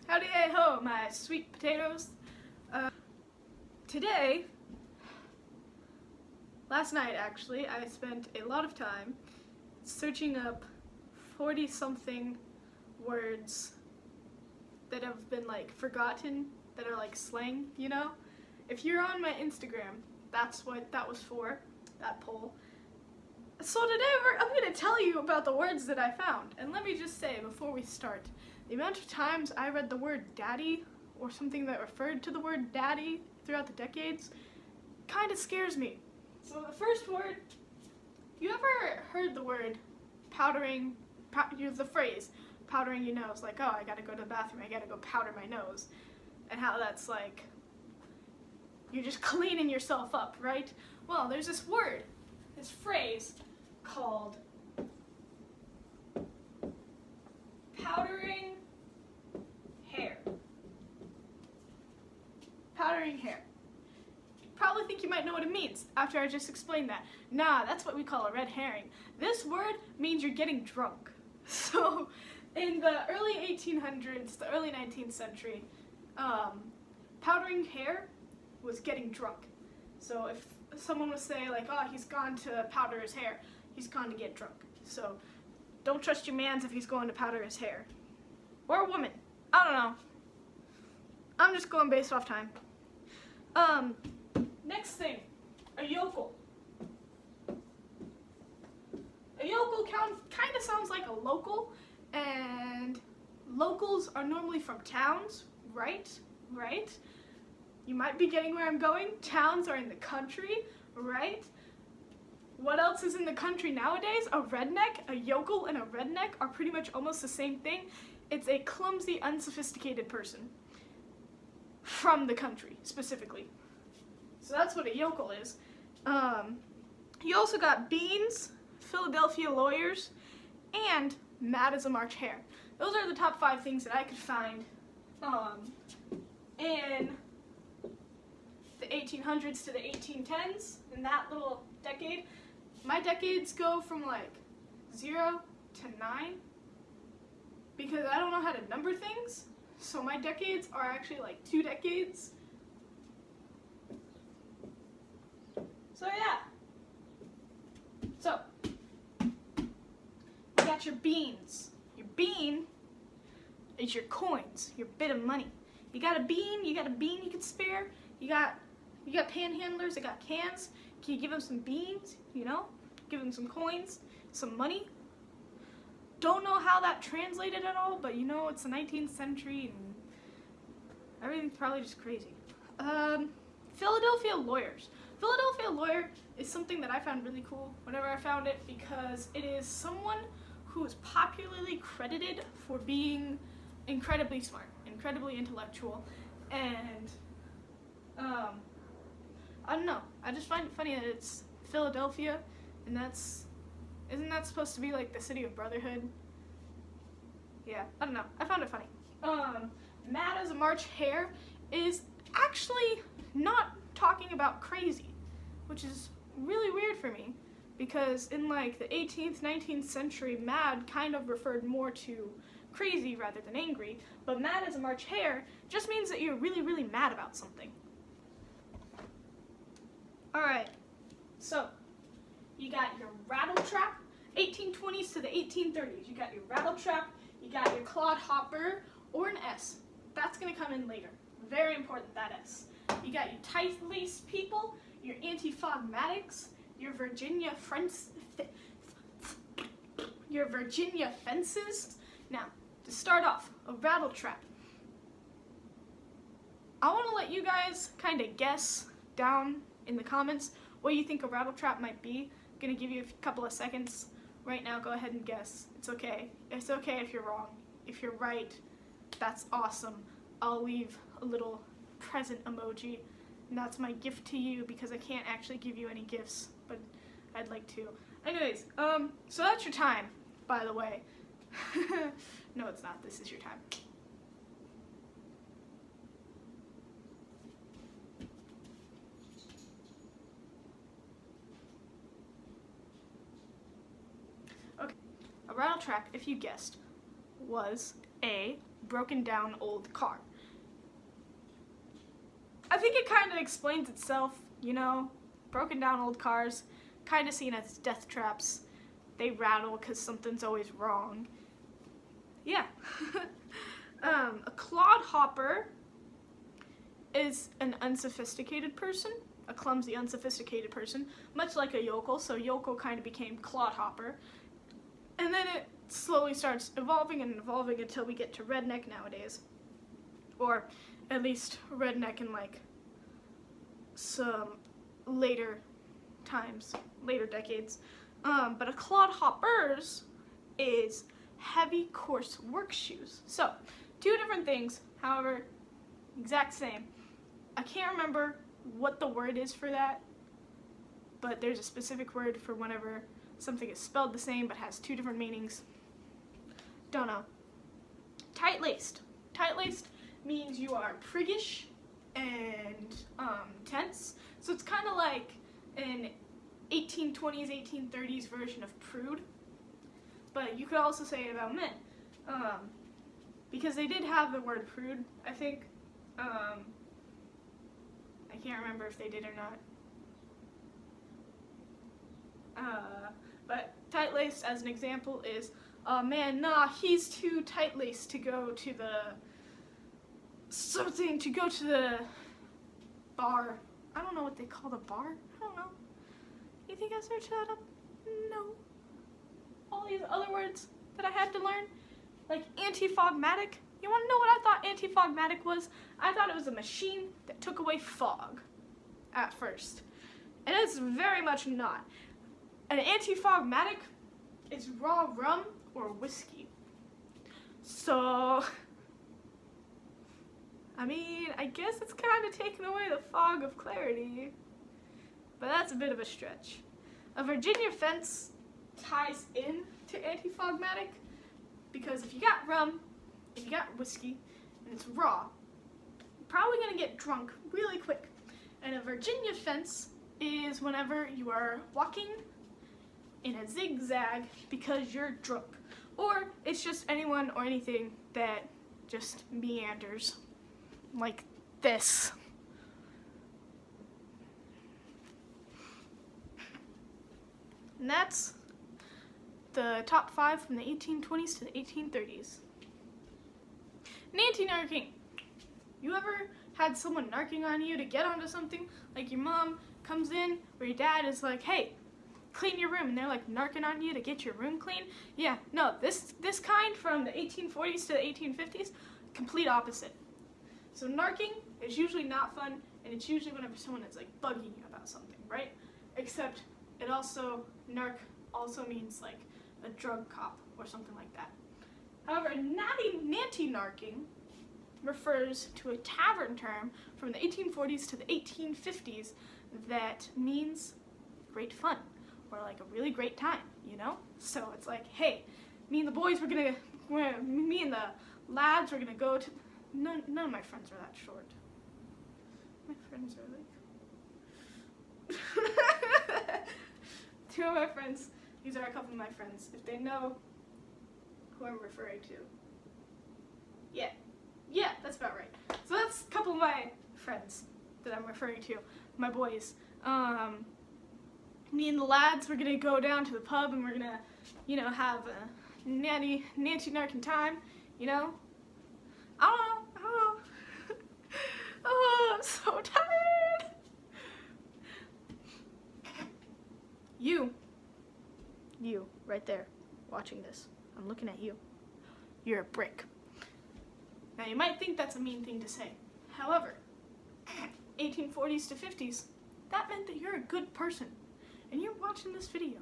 Howdy hey ho, my sweet potatoes. Today, last night actually, I spent a lot of time searching up 40-something words that have been like forgotten, that are like slang, you know? If you're on my Instagram, that's what that was for, that poll. So today I'm going to tell you about the words that I found. And let me just say before we start, the amount of times I read the word daddy or something that referred to the word daddy throughout the decades kind of scares me. So the first word, you ever heard the word powdering, the phrase powdering your nose, like, oh, I gotta go to the bathroom, I gotta go powder my nose, and how that's like, you're just cleaning yourself up, right? Well, there's this word, this phrase called powdering hair. Powdering hair. You probably think you might know what it means after I just explained that. Nah, that's what we call a red herring. This word means you're getting drunk. So, in the early 1800s, the early 19th century, powdering hair was getting drunk. So if someone would say like, oh, he's gone to powder his hair, he's gone to get drunk. So don't trust your mans if he's going to powder his hair. Or a woman. I don't know. I'm just going based off time. Next thing, a yokel. A yokel kind of sounds like a local, and locals are normally from towns, right? Right? You might be getting where I'm going. Towns are in the country, right? What else is in the country nowadays? A redneck, a yokel, and a redneck are pretty much almost the same thing. It's a clumsy, unsophisticated person from the country, specifically. So that's what a yokel is. You also got beans, Philadelphia lawyers, and mad as a March hare. Those are the top 5 things that I could find in the 1800s to the 1810s, in that little decade. My decades go from like 0 to 9 because I don't know how to number things. So my decades are actually like 2 decades. So yeah. So, you got your beans. Your bean is your coins, your bit of money. You got a bean you can spare. You got panhandlers that got cans. Can you give them some beans, you know? Give them some coins, some money. Don't know how that translated at all, but you know, it's the 19th century and everything's probably just crazy. Philadelphia lawyers. Philadelphia lawyer is something that I found really cool whenever I found it, because it is someone who is popularly credited for being incredibly smart, incredibly intellectual, and I don't know, I just find it funny that it's Philadelphia, and isn't that supposed to be like the city of brotherhood? Yeah, I don't know, I found it funny. Mad as a March hare is actually not talking about crazy, which is really weird for me, because in like the 18th, 19th century, mad kind of referred more to crazy rather than angry, but mad as a March hare just means that you're really, really mad about something. Alright, so you got your rattle trap, 1820s to the 1830s. You got your rattle trap, you got your clodhopper, or an S. That's going to come in later. Very important, that S. You got your tight-laced people, your anti-phlegmatics, your Virginia fences. Now, to start off, a rattle trap. I want to let you guys kind of guess down in the comments what you think a rattle trap might be. I'm going to give you a couple of seconds right now. Go ahead and guess. It's okay. It's okay if you're wrong. If you're right, that's awesome. I'll leave a little present emoji, and that's my gift to you, because I can't actually give you any gifts, but I'd like to. Anyways, so that's your time, by the way. No, it's not. This is your time. Okay, a rattle trap, if you guessed, was a broken down old car. I think it kind of explains itself, you know, broken down old cars, kind of seen as death traps. They rattle because something's always wrong. Yeah. A clodhopper is an unsophisticated person, a clumsy, unsophisticated person, much like a yokel. So yokel kind of became clodhopper. And then it slowly starts evolving and evolving until we get to redneck nowadays. Or at least redneck in like some later times, later decades. But a clodhoppers is heavy, coarse work shoes. So, two different things, however, exact same. I can't remember what the word is for that, but there's a specific word for whenever something is spelled the same but has two different meanings. Don't know. Tight-laced. Tight-laced means you are priggish and tense. So it's kind of like an 1820s, 1830s version of prude. But you could also say it about men. Because they did have the word prude, I think. I can't remember if they did or not. But tight-laced, as an example, is, man, nah, he's too tight-laced to go to the bar. I don't know what they call the bar. I don't know. You think I searched that up? No. All these other words that I had to learn, like anti-fogmatic. You want to know what I thought anti-fogmatic was? I thought it was a machine that took away fog at first. And it's very much not. An anti-fogmatic is raw rum or whiskey. So, I mean, I guess it's kind of taken away the fog of clarity. But that's a bit of a stretch. A Virginia fence ties in to anti-fogmatic because if you got rum, if you got whiskey, and it's raw, you're probably going to get drunk really quick. And a Virginia fence is whenever you are walking in a zigzag because you're drunk. Or it's just anyone or anything that just meanders like this. And that's the top 5 from the 1820s to the 1830s. Nanty-narking. You ever had someone narking on you to get onto something? Like your mom comes in or your dad is like, hey, clean your room, and they're like narking on you to get your room clean? Yeah, no, this kind from the 1840s to the 1850s, complete opposite. So narking is usually not fun, and it's usually whenever someone is like bugging you about something, right? Except it also, narc also means like a drug cop or something like that. However, nanty-narking refers to a tavern term from the 1840s to the 1850s that means great fun or like a really great time, you know? So it's like, hey, me and the lads were gonna go to, none of my friends are that short. My friends are like, two of my friends, these are a couple of my friends, if they know who I'm referring to. Yeah, that's about right. So that's a couple of my friends that I'm referring to, my boys. Me and the lads, we're gonna go down to the pub and we're gonna, you know, have a nanty-narking time, you know? I don't know. Oh, I'm so tired. You, right there, watching this. I'm looking at you. You're a brick. Now, you might think that's a mean thing to say. However, 1840s to 50s, that meant that you're a good person. And you're watching this video.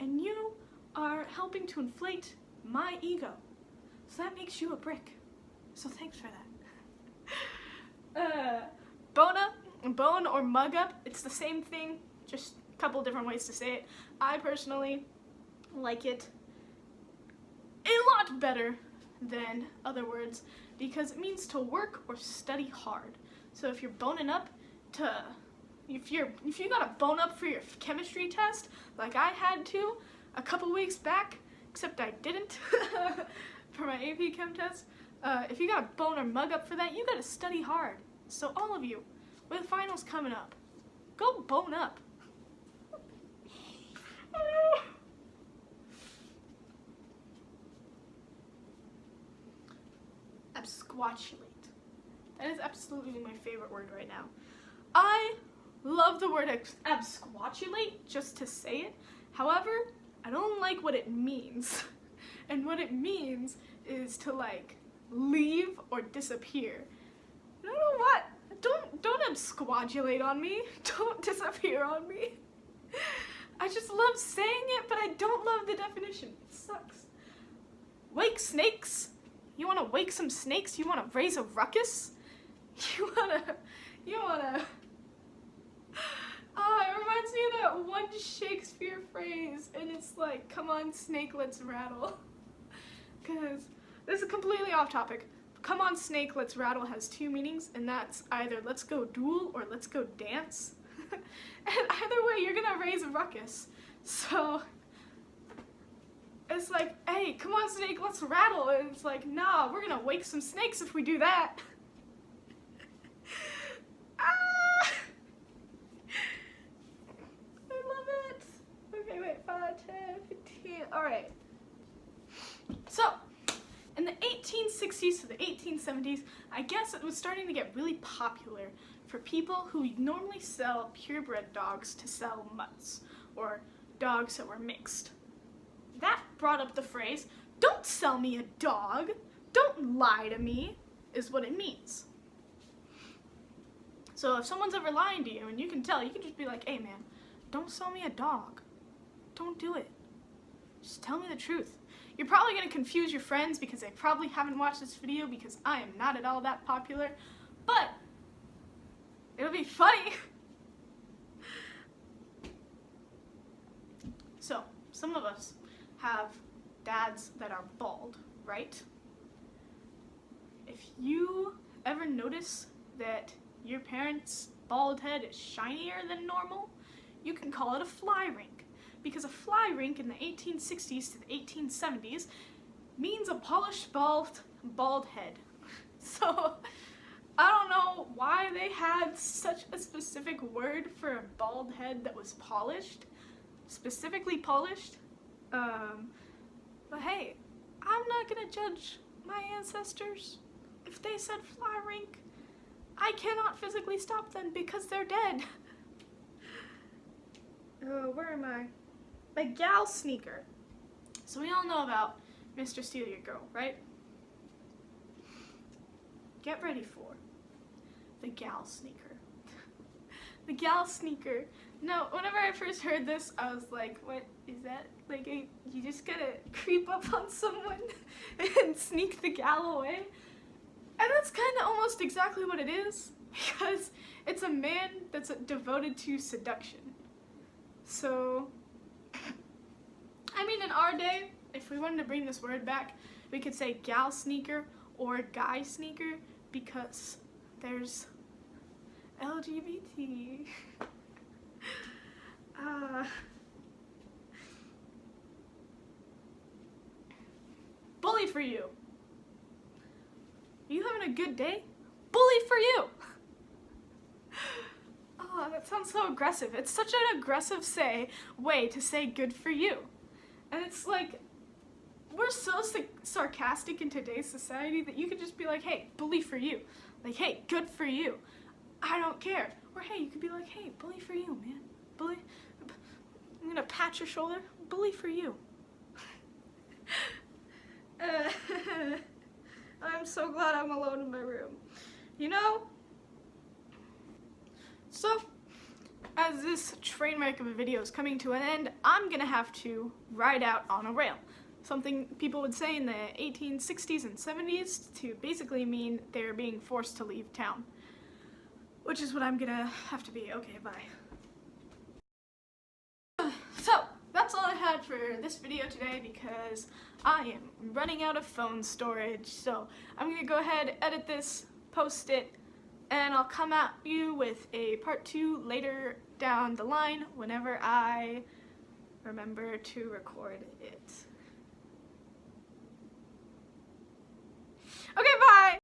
And you are helping to inflate my ego. So that makes you a brick. So thanks for that. Bone or mug up, it's the same thing, just a couple different ways to say it. I personally like it a lot better than other words because it means to work or study hard. So if you're boning up to, if you gotta bone up for your chemistry test, like I had to a couple weeks back, except I didn't for my AP Chem test, If you got a bone or mug up for that, you gotta study hard. So all of you, with finals coming up, go bone up. Absquatulate. That is absolutely my favorite word right now. I love the word absquatulate just to say it. However, I don't like what it means. And what it means is to like leave or disappear. You know what? Don't absquatulate on me. Don't disappear on me. I just love saying it, but I don't love the definition. It sucks. Wake snakes. You wanna wake some snakes? You wanna raise a ruckus? You wanna it reminds me of that one Shakespeare phrase, and it's like, come on snake, let's rattle. Cause this is completely off topic. Come on snake, let's rattle has two meanings, and that's either let's go duel or let's go dance. And either way, you're gonna raise a ruckus. So it's like, hey, come on snake, let's rattle. And it's like, nah, we're gonna wake some snakes if we do that. Ah! I love it. Okay, wait, 5, 10, 15, all right. So, in the 1860s to the 1870s, I guess it was starting to get really popular for people who normally sell purebred dogs to sell mutts, or dogs that were mixed. That brought up the phrase, don't sell me a dog, don't lie to me, is what it means. So if someone's ever lying to you and you can tell, you can just be like, hey man, don't sell me a dog. Don't do it. Just tell me the truth. You're probably going to confuse your friends because they probably haven't watched this video because I am not at all that popular, but it'll be funny. So, some of us have dads that are bald, right? If you ever notice that your parents' bald head is shinier than normal, you can call it a fly rink. Because a fly rink in the 1860s to the 1870s means a polished bald head. So I don't know why they had such a specific word for a bald head that was polished, specifically polished. But hey, I'm not gonna judge my ancestors. If they said fly rink, I cannot physically stop them because they're dead. Where am I? The gal sneaker. So we all know about Mr. Steal Your Girl, right? Get ready for the gal sneaker. The gal sneaker. Now, whenever I first heard this, I was like, what is that? Like, you just gotta creep up on someone and sneak the gal away? And that's kind of almost exactly what it is, because it's a man that's devoted to seduction. So, I mean, in our day, if we wanted to bring this word back, we could say gal sneaker or guy sneaker because there's LGBT. Bully for you. Are you having a good day? Bully for you. Oh, that sounds so aggressive. It's such an aggressive way to say good for you. And it's like, we're so sarcastic in today's society that you could just be like, hey, bully for you. Like, hey, good for you. I don't care. Or hey, you could be like, hey, bully for you, man. Bully. I'm gonna pat your shoulder. Bully for you. I'm so glad I'm alone in my room. You know? So, as this train wreck of a video is coming to an end, I'm gonna have to ride out on a rail. Something people would say in the 1860s and 70s to basically mean they're being forced to leave town. Which is what I'm gonna have to be. Okay, bye. So, that's all I had for this video today because I am running out of phone storage. So, I'm gonna go ahead, edit this, post it, and I'll come at you with a part 2 later down the line whenever I remember to record it. Okay, bye!